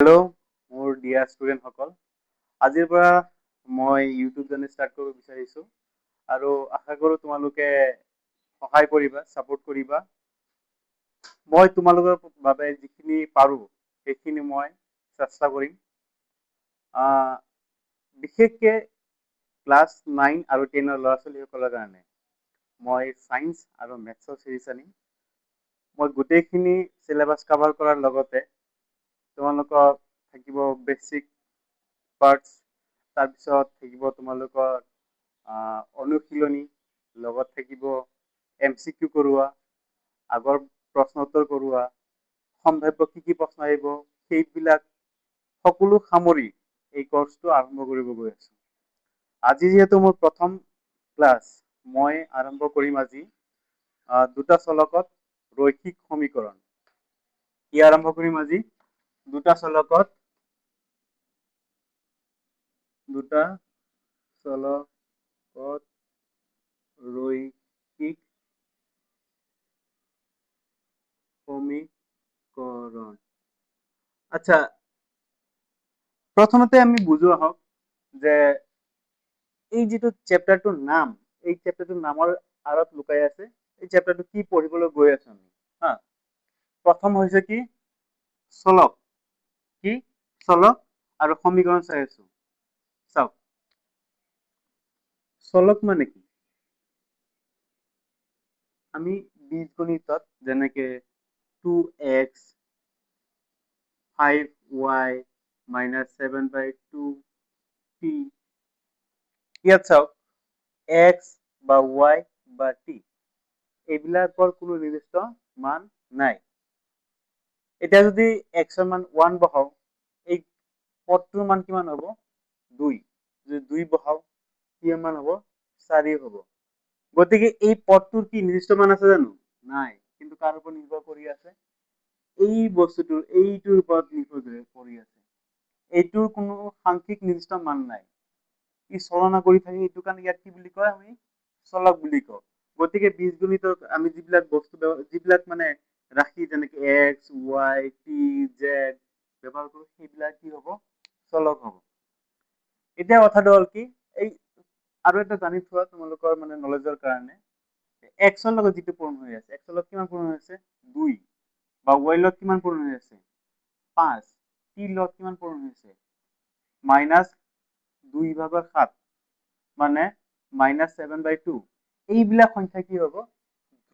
Hello' মোৰ dear ষ্টুডেণ্টসকল, আজিৰ পৰা মই ইউটিউব জাৰ্নি ষ্টাৰ্ট কৰিব বিচাৰিছোঁ আৰু আশা কৰোঁ তোমালোকে সহায় কৰিবা, ছাপোৰ্ট কৰিবা। মই তোমালোকৰ বাবে যিখিনি পাৰোঁ সেইখিনি মই চেষ্টা কৰিম। বিশেষকৈ ক্লাছ 9 আৰু 10ৰ ল'ৰা ছোৱালীসকলৰ কাৰণে মই ছায়েন্স আৰু মেথছৰ চিৰিজ আনিম। মই গোটেইখিনি চিলেবাছ কভাৰ কৰাৰ লগতে তোমালোকৰ থাকিব বেচিক পাৰ্টছ, তাৰপিছত থাকিব তোমালোকৰ অনুশীলনী, লগত থাকিব MCQ কৰোৱা, আগৰ প্ৰশ্ন উত্তৰ কৰোৱা, সম্ভাৱ্য কি কি প্ৰশ্ন আহিব সেইবিলাক সকলো সামৰি এই কৰ্চটো আৰম্ভ কৰিব গৈ আছোঁ। আজি যিহেতু মোৰ প্ৰথম ক্লাছ, মই আৰম্ভ কৰিম আজি দুটা চলকত ৰৈখিক সমীকৰণ। কি আৰম্ভ কৰিম আজি? দুটা চলকত ৰৈখিক সমীকৰণ। আচ্ছা, প্ৰথমতে আমি বুজো আহক যে এই যিটো চেপ্টাৰটোৰ নাম, এই চেপ্টাৰটোৰ নামৰ আঁৰত লুকাই আছে এই চেপ্টাৰটো কি পঢ়িবলৈ গৈ আছো আমি। হা, প্ৰথম হৈছে কি? চলক। কি? চলক আৰু সমীকৰণ চাই আছো। চাওক, চলক মানে কি? আমি বীজগণিতত যেনেকে 2x 5y minus 7/2t, ইয়াত চাওক x বা y বা t এইবিলাকৰ কোনো নিৰ্দিষ্ট মান নাই। এতিয়া যদি x ৰ মান 1 বহাও, এই পদটোৰ মান কিমান হ'ব? 2। যদি 2 বহাও, কি মান হ'ব? 4 হ'ব। গতিকে এই পদটোৰ কি নিৰ্দিষ্ট মান আছে জানো? নাই। কিন্তু কাৰ ওপৰত নিৰ্ভৰ কৰি আছে? এই বস্তুটোৰ, এইটোৰ ওপৰত নিৰ্ভৰ কৰি আছে। এইটোৰ কোনো সাংখ্যিক নিৰ্দিষ্ট মান নাই। ই চলনা কৰি থাকে, এইটো কাৰণে ইয়াক কি বুলি কয়? আমি চলক বুলি কওঁ। গতিকে বীজগণিতক আমি যিবিলাক বস্তু, যিবিলাক মানে ৰাশি যেনেকে x, y, t, z ব্যৱহাৰ কৰো, সেইবিলাক কি হ'ব? চলক হ'ব। এতিয়া কথাটো হ'ল কি, এই আৰু এটা জানি থোৱা তোমালোকৰ মানে নলেজৰ কাৰণে, x ৰ লগত যিটো পূৰণ হৈ আছে, x ৰ লগত কিমান পূৰণ হৈ আছে? 2। বা y লগত কিমান পূৰণ হৈ আছে? 5। t লগত কিমান পূৰণ হৈ আছে? -2/7, মানে -7/2। এইবিলাক সংখ্যা কি হ'ব?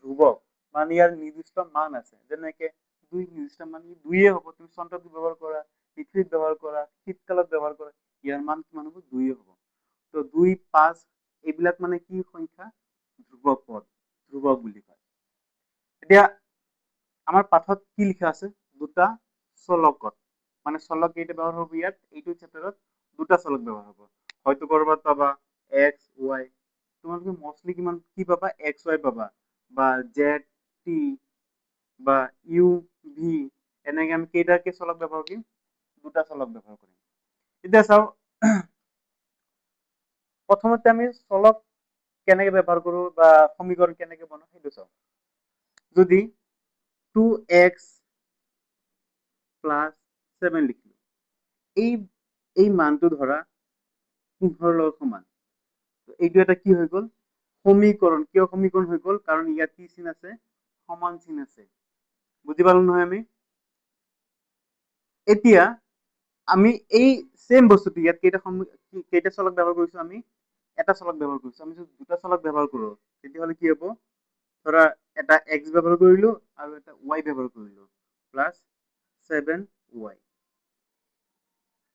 ধ্ৰুৱক, মানে ইয়াৰ নিৰ্দিষ্ট মান আছে। যেনেকে 2 নিৰ্দিষ্ট মান 2 হ'ব। তুমি চন্দ্ৰত ব্যৱহাৰ কৰা, পৃথিৱীত ব্যৱহাৰ কৰা, শীতকালত ব্যৱহাৰ কৰা, ইয়াৰ মান কিমান হ'ব? 2 হ'ব। তো 2, 5 এইবিলাক মানে কি সংখ্যা? ধ্ৰুৱক পদ, ধ্ৰুৱক বুলি কয়। এতিয়া আমাৰ পাঠত কি লিখা আছে? দুটা চলকত, মানে চলক কেইটা ব্যৱহাৰ হ'ব ইয়াত? এইটো চেপ্টাৰত দুটা চলক ব্যৱহাৰ হ'ব। হয়তো কৰবাত পাবা x, y, তোমালোকে মষ্টলি কিমান কি পাবা? x, y পাবা, বা z, t বা u, v, এনেকে আমি কেইটাকে চলক ব্যৱহাৰ কৰিম? দুটা চলক ব্যৱহাৰ কৰিম। এতিয়া চাও, প্ৰথমতে আমি চলক কেনেকে ব্যৱহাৰ কৰো বা সমীকৰণ কেনেকে বনাও সেইটো চাও। যদি 2x + 7 লিখিলো, এই মানটো ধৰা 15 লগত সমান। এইটো এটা কি হৈ গ'ল? সমীকৰণ। কিয় সমীকৰণ হৈ গ'ল? কাৰণ ইয়াত কি চিন আছে? সমান চিন আছে। বুজি পালো নহয় আমি? এতিয়া আমি এই সেম বস্তুটো ইয়াত কেইটা চলক ব্যৱহাৰ কৰিছো? আমি এটা চলক ব্যৱহাৰ কৰিছো। আমি যদি দুটা চলক ব্যৱহাৰ কৰো, তেতিয়াহ'লে কি হ'ব? ধৰা এটা x ব্যৱহাৰ কৰিলো আৰু এটা y ব্যৱহাৰ কৰিলো, +7y।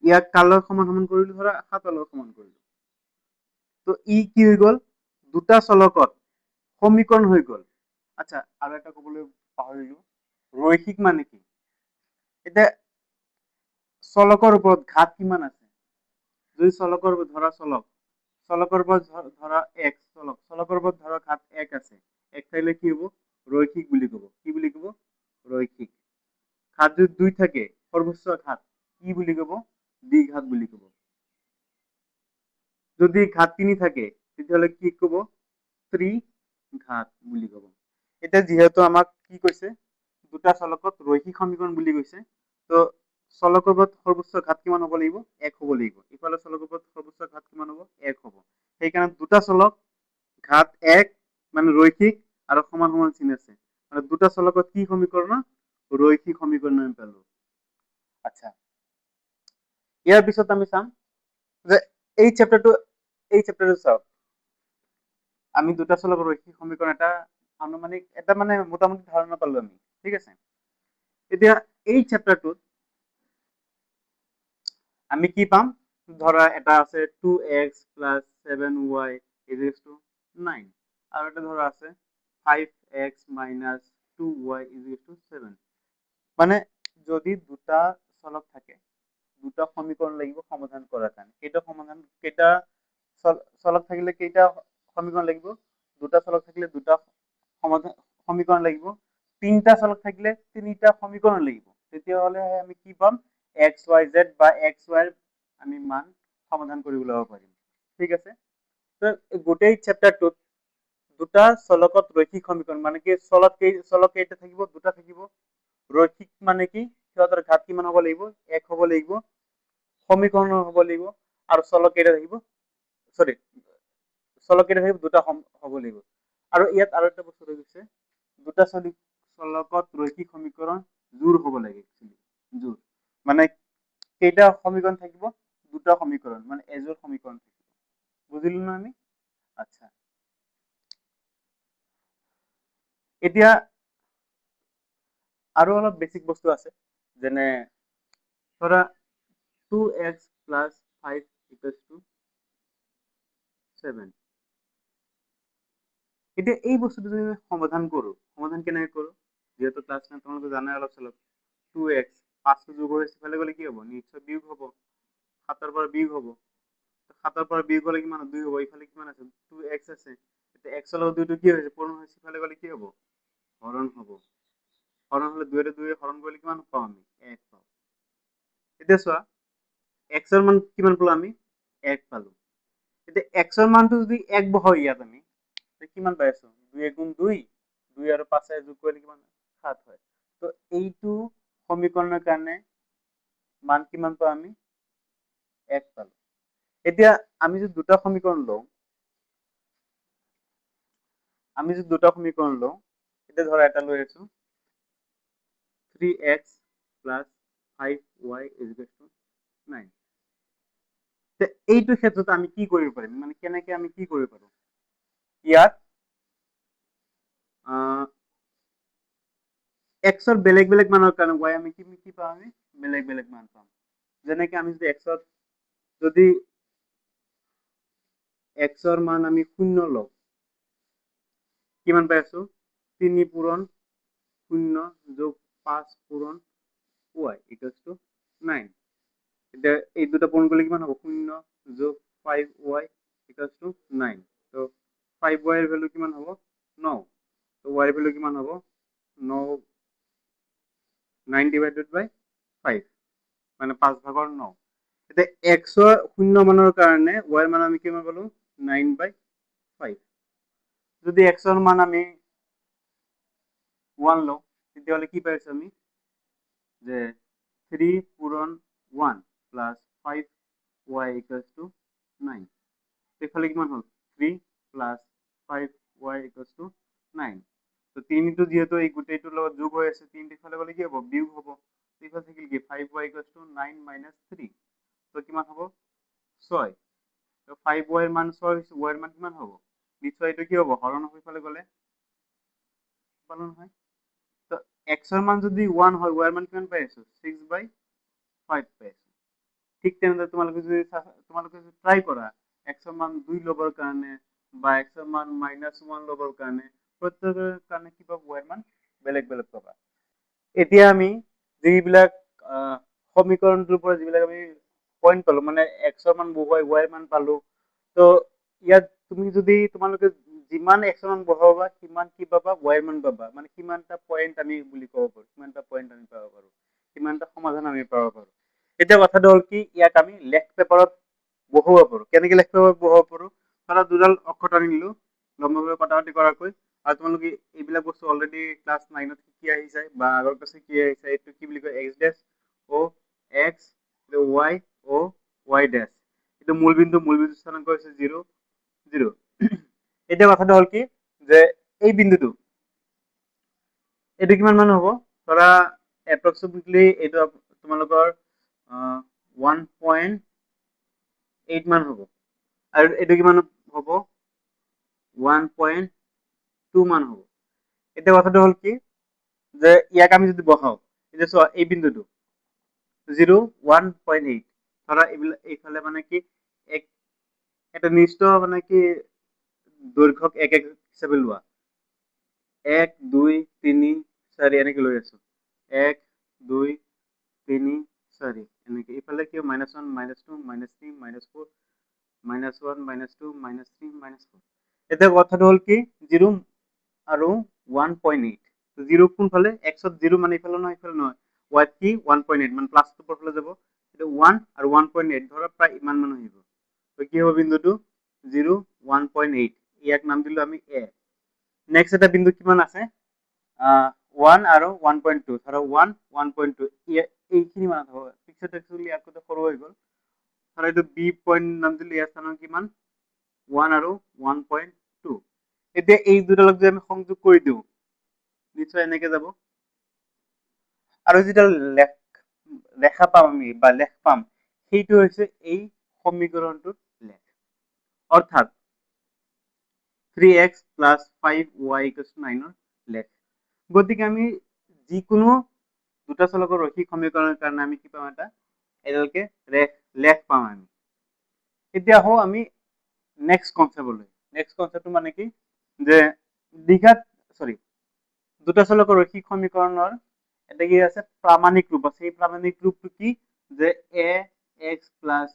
ইয়াক কাৰ লগত সমান সমান কৰিলো? ধৰা 7ৰ লগত সমান কৰিলো। তো ই কি হৈ গ'ল? দুটা চলকত সমীকৰণ হৈ গ'ল। আচ্ছা, আৰু এটা ক'বলৈ পাহৰিলো, ৰৈখিক মানে কি? এতিয়া চলকৰ ওপৰত ঘাত কিমান আছে? যদি চলকৰ ধৰা চলকৰ ওপৰত ধৰা x, চলকৰ ওপৰত ধৰা ঘাত 1 আছে, 1 থাকিলে কি হ'ব? ৰৈখিক বুলি ক'ব। কি বুলি ক'ব? ৰৈখিক। ঘাত যদি 2 থাকে, সৰ্বোচ্চ ঘাত কি বুলি ক'ব? দ্বিঘাত বুলি ক'ব। যদি ঘাত 3 থাকে, তেতিয়াহ'লে কি ক'ব? ত্ৰিঘাত বুলি ক'ব। এতিয়া যিহেতু আমাক কি কৈছে? দুটা চলকত ৰৈখিক সমীকৰণ বুলি কৈছে, তো চলকৰ ওপৰত সৰ্বোচ্চ ঘাত কিমান হ'ব লাগিব 1 হ'ব লাগিব ইফালে চলকৰ ওপৰত সৰ্বোচ্চ ঘাত কিমান হ'ব 1 হ'ব সেইকাৰণে দুটা চলক ঘাত 1 মানে ৰৈখিক আৰু সমান সমান চিন আছে মানে দুটা চলকত কি সমীকৰণ ৰৈখিক সমীকৰণ আমি পালো আচ্ছা ইয়াৰ পিছত আমি চাম যে এই চেপ্টাৰটো চাওক আমি দুটা চলক ৰৈখিক সমীকৰণ এটা আনুমানিক এটা মানে মোটামুটি ধাৰণা পালো আমি ঠিক আছে এতিয়া এই চেপ্টাৰটোত আমি কি পাম ধৰা এটা আছে 2x plus 7y is equal to 9 আৰু এটা ধৰা আছে 5x minus 2y is equal to 7 মানে যদি দুটা চলক থাকে দুটা সমীকরণ লাগিব সমাধান করার কাৰণে কেইটা চলক থাকিলে কেইটা সমীকরণ লাগিব দুটা চলক থাকিলে দুটা সমাধান সমীকরণ লাগিব তিনটা চলক থাকিলে তিনিটা সমীকরণ লাগিব তেতিয়াহলে আমি কি পাম xyz বা xy আমি মান সমাধান কৰিবলৈ পাৰিম ঠিক আছে তো গোটেই চেপ্টাৰটোত দুটা চলকত ৰৈখিক সমীকৰণ মানে কি চলক কেইটা থাকিব দুটা থাকিব ৰৈখিক মানে কি সিহঁতৰ ঘাত কিমান হ'ব লাগিব 1 হ'ব লাগিব সমীকৰণ হ'ব লাগিব আৰু চলক কেইটা থাকিব সৰি চলক কেইটা থাকিব দুটা হ'ব লাগিব আৰু ইয়াত আৰু এটা বস্তু গৈছে দুটা চলকত ৰৈখিক সমীকৰণ জোৰ হ'ব লাগে জোৰ মানে কেইটা সমীকৰণ থাকিব দুটা সমীকৰণ মানে এজোৰ সমীকৰণ থাকিব বুজিলো না আমি আচ্ছা এতিয়া আৰু অলপ বেসিক বস্তু আছে যেনে ধৰা 2x plus 5 equals to 7 এতিয়া এই বস্তুটো যদি সমাধান কৰো সমাধান কেনেকৈ কৰো যেহেতু ক্লাস 9 তোমালোকে জানাই অলপ চলপ 2x 5 টো যোগ হৈ সিফালে গলে কি হ'ব নিশ্চয় বিয়োগ হ'ব 7 ৰ পৰা বিয়োগ হ'ব 7 ৰ পৰা বিয়োগ হলে কিমান 2 হ'ব ইফালে কিমান আছে 2x আছে এতিয়া x ৰ লগত 2 টো কি হৈছে পূৰণ হৈ সিফালে গলে কি হ'ব হৰণ হ'ব হৰণ হলে 2 ৰে 2 হৰণ কৰিলে কিমান পাম আমি 1 পাম এতিয়া চোৱা x ৰ মান কিমান পালো আমি 1 পালো এতিয়া x ৰ মানটো যদি 1 বহাও ইয়াত আমি কিমান পাই আছো 2 গুণ 2 2 আৰু 5 যোগ কৰিলে কিমান 7 হয় তো এইটো সমীকৰণৰ কাৰণে মান কিমান পাও আমি 1 পালো এতিয়া আমি যদি দুটা সমীকৰণ লওঁ এতিয়া ধৰা এটা লৈ আছো 3x plus 5y is equal to 9 এইটো ক্ষেত্ৰত আমি কি কৰিব পাৰিম মানে কেনেকে আমি কি কৰিব পাৰো ইয়াত x ৰ বেলেগ বেলেগ মানৰ কাৰণে y আমি কি পাম আমি বেলেগ বেলেগ মান পাম যেনেকে আমি যদি x ৰ যদি x ৰ মান আমি 0 লওঁ কিমান পাই আছো 3 পূৰণ 0 যোগ 5 পূৰণ y equals to 9 এতিয়া এই দুটা পূৰণ কৰিলে কিমান হ'ব 0 যোগ 5y equals to 9 তো 5y এর ভ্যালু কিমান হ'ব 9 তো y এর ভ্যালু কিমান হ'ব 9 9 divided by 5 মানে 5 ভাগৰ 9 এতিয়া x ৰ 0 মানৰ কাৰণে y ৰ মান আমি কিমান পালো 9/5 যদি x ৰ মান আমি 1 লওঁ তেতিয়াহলে কি পাইছো আমি যে 3 পূৰণ 1 প্লাস 5y equals to 9 এফালে কিমান হল 3 প্লাস 5y equals to 9 তো 3 টো যেহেতু এই গোটেইটোৰ লগত যোগ হৈ আছে 3 ইফালে গলে কি হ'ব বিয়োগ হ'ব ইফালে থাকিল কি 5y equals to 9 minus 3 তো কিমান হ'ব 6 তো 5y এর মান 6 হৈছে y এর মান কিমান হ'ব নিশ্চয় এইটো কি হ'ব হৰণ হৈ ইফালে গলে পালন হয় তো x এর মান যদি 1 হয় y এর মান কিমান পাই আছো 6/5 পাই আছো ঠিক তেনেদৰে তোমালোকে যদি ট্ৰাই কৰা x এৰ মান 2 লবৰ কাৰণে বা x এৰ মান -1 লবৰ কাৰণে প্ৰত্যেকৰ কাৰণে কি পাব y এৰ মান বেলেগ বেলেগ পাবা এতিয়া আমি যিবিলাক সমীকৰণটোৰ পৰা যিবিলাক আমি পইণ্ট পালো মানে x এৰ মান বহুৱাই y এর মান পালো তো ইয়াত তুমি যদি তোমালোকে যিমান x এর মান বহাবা সিমান কি পাবা y এর মান পাবা মানে কিমানটা পয়েন্ট আমি বুলি ক'ব পাৰো কিমানটা পয়েন্ট আমি পাব পাৰো কিমানটা সমাধান আমি পাব পাৰো এতিয়া কথাটো হ'ল কি ইয়াক আমি লেফট পেপাৰত বহুৱাব পাৰো কেনেকে লেফট পেপাৰত বহুৱাব পাৰো ধৰা দুডাল অক্ষৰ টানি নিলো লম্বভাৱে কটাকটি কৰাকৈ আৰু তোমালোকে এইবিলাক বস্তু অলৰেডি ক্লাছ 9ত শিকি আহিছে বা আগৰ ক্লাছত শিকি আহিছে এইটো কি বুলি কয় x ডেশ ও এক্স, ওয়াই ও ওয়াই ড্যাশ। এটা মূলবিন্দু স্থানাঙ্ক হচ্ছে 0 0। এতিয়া কথাটো হ'ল কি যে এই বিন্দুটো এইটো কিমান মান হ'ব, ধৰা এপ্ৰক্সিমেটলি এইটো তোমালোকৰ 1.8 মান হ'ব, আৰু এইটো কিমান হ'ব 1.2 মান হ'ব। এতিয়া কথাটো হ'ল কি যে ইয়াক আমি যদি বহাও, এতিয়া চোৱা এই বিন্দুটো 0 1.8, ধৰা এইবিলাক এইফালে মানে কি এক এটা নিৰ্দিষ্ট মানে কি দৈৰ্ঘ্যক এক এক হিচাপে লোৱা, 1 2 3 4 এনেকে লৈ আছো, 1 2 3 4 এনেকে, ইফালে কি -1 -2 -3 -4 -1 -2 -3 -4। এতিয়া কথাটো হ'ল কি 0 আৰু 1.8, 0 কোনফালে এক্সত 0 মানে ইফালে নহয় ইফালে নহয়, ৱাইত কি 1.8 মানে প্লাছটো ওপৰফালে যাব, এটা 1 আৰু 1.8 ধৰা প্ৰায় ইমান মান আহিব। তো কি হ'ব বিন্দুটো 0 1.8, ইয়াক নাম দিলো আমি এ। নেক্সট এটা বিন্দু কিমান আছে 1 আৰু 1.2, ধৰা 1 1.2 এইখিনি মান হ'ব, পিছত একচুৱেলি ইয়াত সৰু হৈ গ'ল, ধৰা এইটো বি পইণ্ট নাম দিলো, ইয়াৰ স্থানৰ কিমান 1 আৰু 1.2। এতিয়া এই দুটাক যদি আমি সংযোগ কৰি দিওঁ নিশ্চয় এনেকে যাব, আৰু যেটা ৰেখা পাম আমি বা লেখ পাম সেইটো হৈছে এই সমীকৰণটোৰ লেখ, অৰ্থাৎ 3x plus 5y equals to 9 লেখ। গতিকে আমি যিকোনো দুটা চলকৰ ৰৈখিক সমীকৰণৰ কাৰণে আমি কি পাম, এটা এডালকে লেখ পাম আমি। এতিয়া আহো আমি নেক্সট কনসেপ্টলৈ। নেক্সট কনসেপ্টটো মানে কি যে দ্বিঘাত দুটা চলকৰ ৰৈখিক সমীকৰণৰ এটা কি আছে প্ৰামাণিক ৰূপ আছে, এই প্ৰামাণিক ৰূপটো কি যে a x plus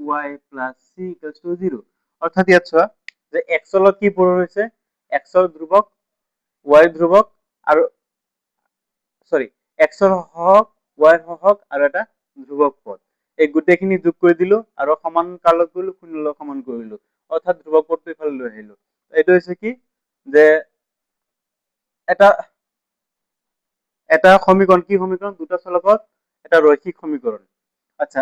by plus c equals to 0, অৰ্থাৎ ইয়াত চোৱা যে x ৰ লগত কি পূৰণ হৈছে, x ৰ ধ্ৰুৱক y ধ্ৰুৱক আৰু x ৰ সহগ y সহগ আৰু এটা ধ্ৰুৱক পদ, এই গোটেইখিনি যোগ কৰি দিলো আৰু সমান কালত গলো 0 লগত সমান কৰিলো, অৰ্থাৎ ধ্ৰুৱক পদটো ইফালে লৈ আহিলো। এইটো হৈছে কি যে এটা সমীকৰণ, কি সমীকৰণ, দুটা চলকত এটা ৰৈখিক সমীকৰণ। আচ্ছা,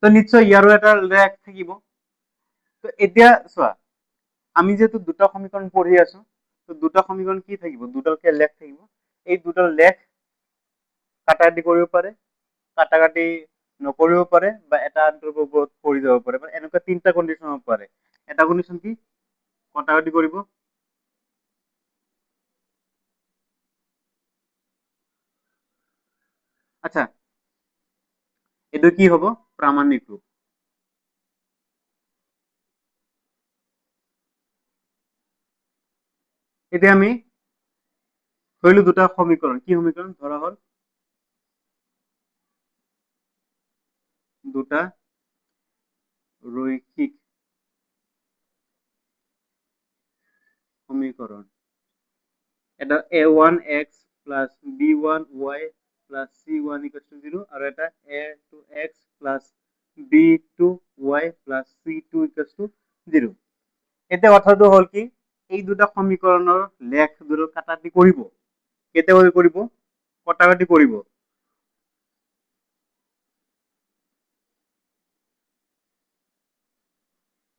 তো নিশ্চয় ইয়াৰো এটা লেখ থাকিব। তো এতিয়া চোৱা আমি যেহেতু দুটা সমীকৰণ পঢ়ি আছো, তো দুটা সমীকৰণ কি থাকিব, দুটাকে লেখ থাকিব, এই দুটা লেখ কাটাকাটি কৰিব পাৰে, কাটাকাটি নকৰিব পাৰে, বা এটা আনটোৰ ওপৰত পৰি যাব পাৰে, মানে এনেকুৱা তিনটা কন্ডিশন হ'ব পাৰে। এটা কন্ডিশন কি কটাকাটি কৰিব, আচ্ছা এইটো কি হ'ব প্ৰামাণিক ৰূপ। এতিয়া আমি ধৰিলো দুটা সমীকৰণ, কি সমীকৰণ, ধৰা হল দুটা ৰৈখিক সমীকৰণ, এটা a1x plus b1y plus c1 equals to 0 আৰু এটা a2x plus b2y plus c2 equals to 0। এতিয়া কথাটো হ'ল কি এই দুটা সমীকৰণৰ লেখ দুটো কাটাকাটি কৰিব, কেতিয়া কৰিব, কটাকাটি কৰিব,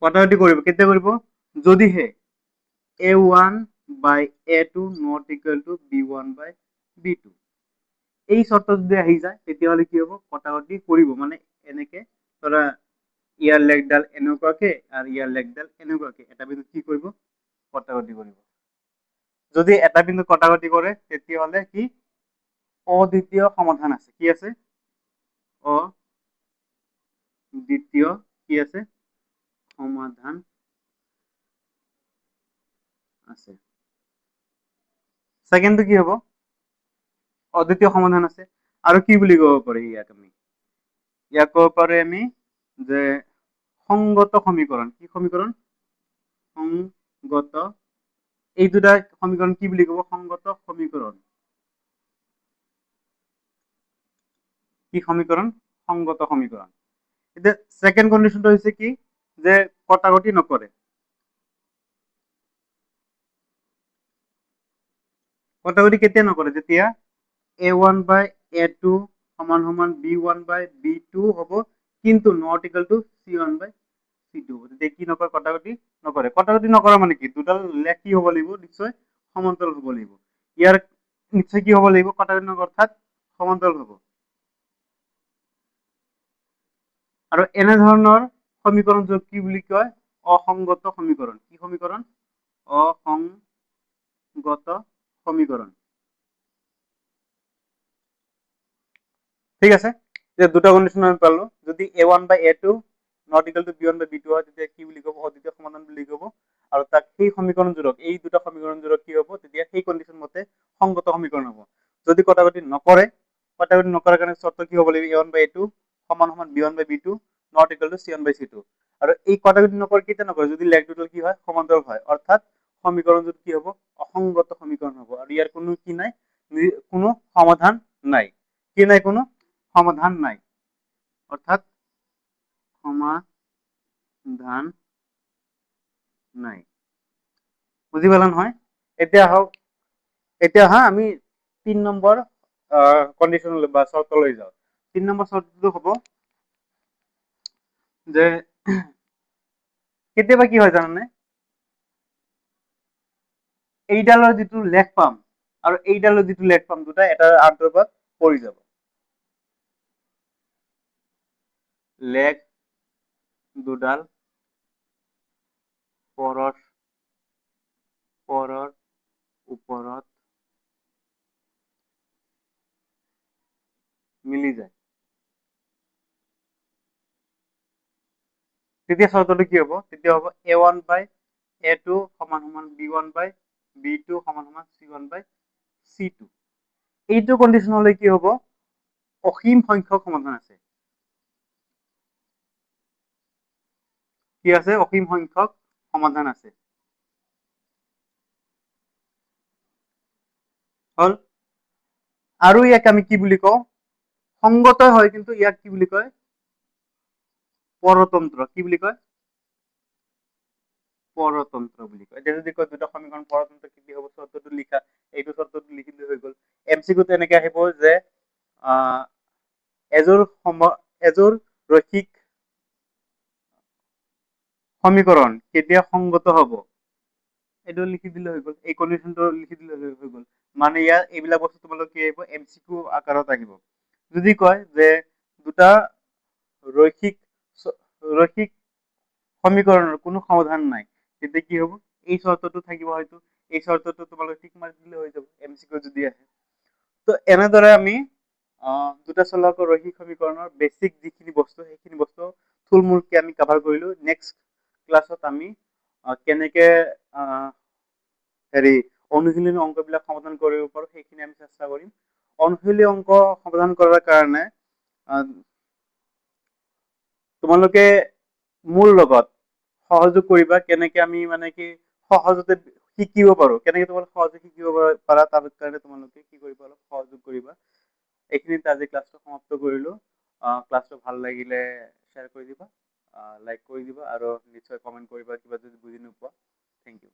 কটাকাটি কৰিব কেতিয়া কৰিব, যদিহে a1 by a2 not equal to b1 by b2, এই শর্ত যদি আহি যায় তেতিয়াহ'লে কি হ'ব, কটাকটি কৰিব, মানে এনেকে ধৰা ইয়াৰ লেখডাল এনেকুৱাকে আৰু ইয়াৰ লেখডাল এনেকুৱাকে এটা বিন্দু কি কৰিব, কটাকটি কৰিব। যদি এটা বিন্দু কটাকটি কৰে তেতিয়াহ'লে কি অদ্বিতীয় সমাধান আছে, কি আছে অদ্বিতীয় কি আছে সমাধান আছে। সেকেন্ডটো কি হ'ব, অদ্বিতীয় সমাধান আছে, আৰু কি বুলি ক'ব পাৰি ইয়াক ক'ব পাৰি আমি যে সংগত সমীকৰণ, কি সমীকৰণ, সংগত, এই দুটা সমীকৰণ কি বুলি ক'ব, সংগত সমীকৰণ, কি সমীকৰণ, সংগত সমীকৰণ। এতিয়া সেকেন্ড কন্ডিশনটো হৈছে কি যে কটাকটি নকৰে, কটাকটি কেতিয়া নকৰে, যেতিয়া a1 by a2 সমান সমান b1/b2 হ'ব, কিন্তু নট ইকুয়াল টু c1/c2 হ'ব। তেতিয়া কি নকৰে, কটাকটি নকৰে। কটাকটি নকৰা মানে কি, দুডাল লেখ কি হ'ব লাগিব, নিশ্চয় সমান্তৰাল হ'ব লাগিব। ইয়াৰ নিশ্চয় কি হ'ব লাগিব, কটাকটি নকৰা অৰ্থাৎ সমান্তৰাল হ'ব। আৰু এনে ধৰণৰ সমীকৰণক কি বুলি কয়, অসংগত সমীকৰণ। কি সমীকৰণ, অসংগত সমীকৰণ। ঠিক আছে, যে দুটা কন্ডিশন আমি পালো, যদি a1/a2 not equal to b1/b2 হয়, তেতিয়া কি বুলি ক'ব, অদ্বিতীয় সমাধান বুলি ক'ব। আৰু তাক সেই সমীকৰণ জোৰক, এই দুটা সমীকৰণ জোৰক কি হ'ব, তেতিয়া সেই কন্ডিশন মতে সংগত সমীকৰণ হ'ব। যদি কটাকটি নকৰে, কটাকটি নকৰাৰ কাৰণে চৰ্ত কি হ'ব লাগিব, a1/a2 সমান সমান b1/b2 not equal to c1/c2। আৰু এই কটাকটি নকৰে, কেতিয়া নকৰে, যদি লেখ দুডাল কি হয়, সমান্তৰাল হয়, অৰ্থাৎ সমীকৰণটো কি হ'ব, অসংগত সমীকৰণ হ'ব। আৰু ইয়াৰ কোনো কি নাই, কোনো সমাধান নাই। কি নাই, কোনো সমাধান নাই, অর্থাৎ সমাধান নাই। বুঝি পালা নহয়? এতিয়া আহক, এতিয়া আমি 3 নম্বৰ কন্ডিশন বা শৰ্ত লৈ যাও। 3 নম্বৰ শৰ্তটো হ'ব যে কেতিয়াবা কি হয় জানানে, এইডালৰ যিটো লেখ পাম আৰু এইডালৰ যিটো লেখ পাম, দুটা এটা আনটোৰ ওপৰত পৰি যাব। লেখ দুডাল পৰৰ ওপৰত মিলি যায়। তেতিয়া শর্তটো কি হ'ব, তেতিয়া হ'ব a1/a2 সমান সমান b1/b2 সমান সমান c1/c2। এইটো কন্ডিশন হলে কি হ'ব, অসীম সংখ্যক সমাধান আছে। কি আছে, অসীম সংখ্যক সমাধান আছে। হল, আৰু ইয়াক আমি কি বুলি কওঁ, সংগত হয়, কিন্তু ইয়াক কি বুলি কয়, পৰতন্ত্ৰ। কি বুলি কয়, পৰতন্ত্ৰ বুলি কয়। এতিয়া যদি কয় দুটা সমীকৰণ পৰতন্ত্ৰ, কি হ'ব, শৰ্তটো লিখা, এইটো শৰ্তটো লিখিলে হৈ গ'ল। এমসিকিউত এনেকে আহিব যে এযোৰ ৰৈখিক সমীকৰণ কেতিয়া সংগত হ'ব, এইটো লিখি দিলে হৈ গ'ল, এই কন্ডিশনটো লিখি দিলে হৈ গ'ল। মানে ইয়াৰ এইবিলাক বস্তু তোমালোক কি আহিব, এমসিকিউ আকাৰত আহিব। যদি কয় যে দুটা রৈখিক রৈখিক সমীকরণের কোনো সমাধান নাই, তেতিয়া কি হ'ব, এই শর্তটো থাকিব, হয়তো এই শর্তটো তোমালোকে টিক মাৰি দিলে হৈ যাব, এমসিকিউ যদি আহে। তো এনেদৰে আমি দুটা চলক ৰৈখিক সমীকৰণৰ বেসিক যিখিনি বস্তু, সেইখিনি বস্তু থুলমূলকে আমি কভাৰ কৰিলো। নেক্সট ক্লাছত আমি কেনেকে হেৰি অনুশীলনী অংকবিলাক সমাধান কৰিব পাৰো, সেইখিনি আমি চেষ্টা কৰিম। অনুশীলনী অংক সমাধান কৰাৰ কাৰণে তোমালোকে মোৰ লগত সহযোগ কৰিবা, কেনেকে আমি মানে কি সহজতে শিকিব পাৰো, কেনেকে তোমালোকে সহজে শিকিব পাৰা, তাৰ কাৰণে তোমালোকে কি কৰিবা, অলপ সহযোগ কৰিবা। এইখিনিতে আজি ক্লাছটো সমাপ্ত কৰিলো। ক্লাছটো ভাল লাগিলে শ্বেয়াৰ কৰি দিবা, লাইক কৰি দিবা, আৰু নিশ্চয় কমেন্ট কৰিবা কিবা যদি বুজি নোপোৱা। Thank U.